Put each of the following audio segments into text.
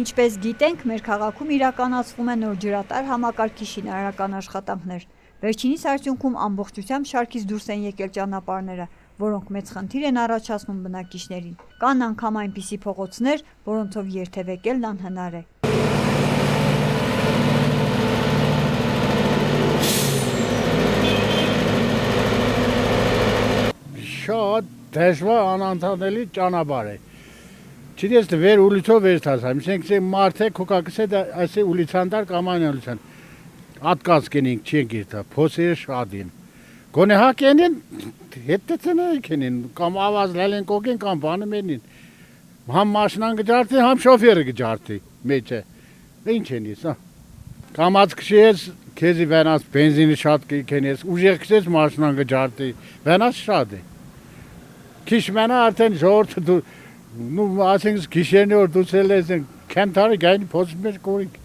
Ինչպես գիտենք, մեր քաղաքում իրականացվում են նոր ջրատար համակարգի շինարարական աշխատանքներ։ Վերջինիս արդյունքում ամբողջությամբ շարքից դուրս են եկել ճանապարհները, որոնք մեծ խնդիր են առաջացնում բնակիչներին։ Կան անգամ այնպիսի փողոցներ, որոնցով երթևեկելն անհնար է։ Շատ դժվար անընդհանելի ճանապարհ է։ Չգիտես վեր ուլիցով վեր հասամ, մենք մարդը կոկակսե այսի ուլիցան դար կաման ուլիցան։ Ատկաց կենին չենք իրտա, փոսերը շատ են։ Գոնե հակենին հետեցնեն կենին, կամ ավազ լալեն կոկեն կամ բանը մենին։ Համ մաշինան գջարդի, համ շոֆերը գջարդի մեջը։ Ինչ են ես, հա։ Կամած քշես, քեզի վենաս բենզինը շատ կենես, ուժեղ քշես մաշինան գջարդի, վենաս շատ է։ Քիչ մենա արդեն ժողովուրդը դու ասենք գիշերնի օր դուցել ես քենթարի գայնի փոսի մեջ կորիկ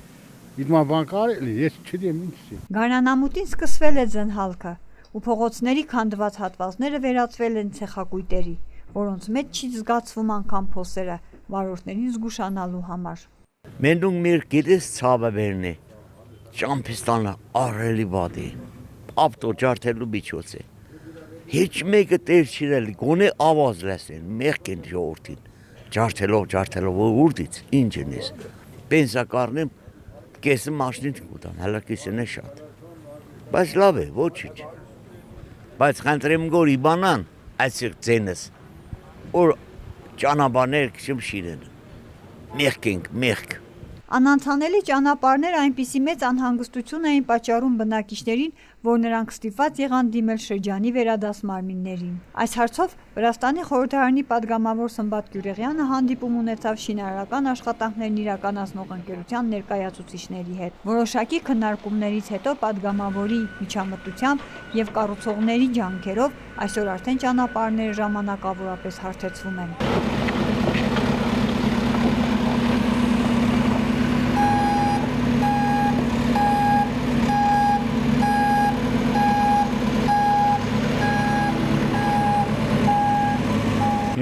իդմա բան կարելի ես չգիտեմ ինչ է։ Գարնանամուտին սկսվել է ձնհալքը ու փողոցների քանդված հատվածները վերածվել են ցեխակույտերի, որոնց մեջ չի զգացվում անգամ փոսերը վարորդներին զգուշանալու համար։ Մենდուն մեր գիտես ցավը վերնի ճամփիստանը արելի բադի ապտո ջարդելու միջոց է։ Heç մեկը տեր չիրել, գոնե ավազ լսեն, մեղք են ժողովրդին, ջարդելով ուրդից, ինչ են ես, պենսակարնեմ կեսը մաշնին կուտան, հալա կեսեն է շատ, բայց լավ է, ոչիչ, բայց խնդրեմ գոր իբանան, այսիղ ձենս, որ ճանապարհներ քշում շիրեն, մեղք ենք, մեղք։ Անանցանելի ճանապարհները այնպիսի մեծ անհանգստություն էին պատճառում բնակիչներին, որ նրանք ստիպված եղան դիմել շրջանի վերադաս մարմիններին։ Այս հարցով Վրաստանի խորհրդարանի падգամավոր Սմբատ Գյուրեղյանը հանդիպում ունեցավ շինարարական աշխատանքներն իրականացնող ընկերության ներկայացուցիչների հետ։ Որոշակի քննարկումներից հետո падգամավորի միջամտությամբ եւ կառուցողների ջանքերով այսօր արդեն ճանապարհները ժամանակավորապես հարթեցվում են։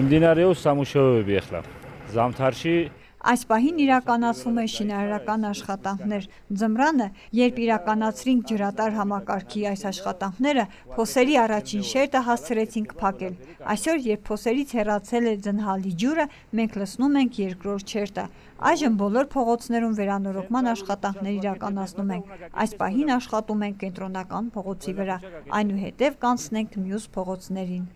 Դինարեոս Սամուշովը բիխլա։ Զամթարշի Այս պահին իրականացվում են շինարարական աշխատանքներ։ Ձմռանը, երբ իրականացրինք ջրատար համակարգի այս աշխատանքները, փոսերի առաջին շերտը հասցրեցինք փակել։ Այսօր, երբ փոսերից հեռացել է ձնհալի ջուրը, մենք լցնում ենք երկրորդ շերտը։ Այժմ բոլոր փողոցներում վերանորոգման աշխատանքներ իրականացնում ենք։ Այս պահին աշխատում ենք կենտրոնական փողոցի վրա, այնուհետև կանցնենք մյուս փողոցներին։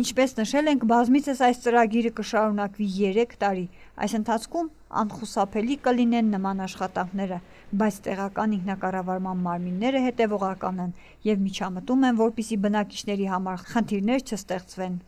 Ինչպես նշել ենք, բազմիցս այս ծրագիրը կշարունակվի 3 տարի։ Այս ընթացքում անխուսափելի կլինեն նման աշխատանքները, բայց տեղական ինքնակառավարման մարմինները հետևողական են եւ միջամտում են, որպեսզի բնակիչների համար խնդիրներ չստեղծվեն։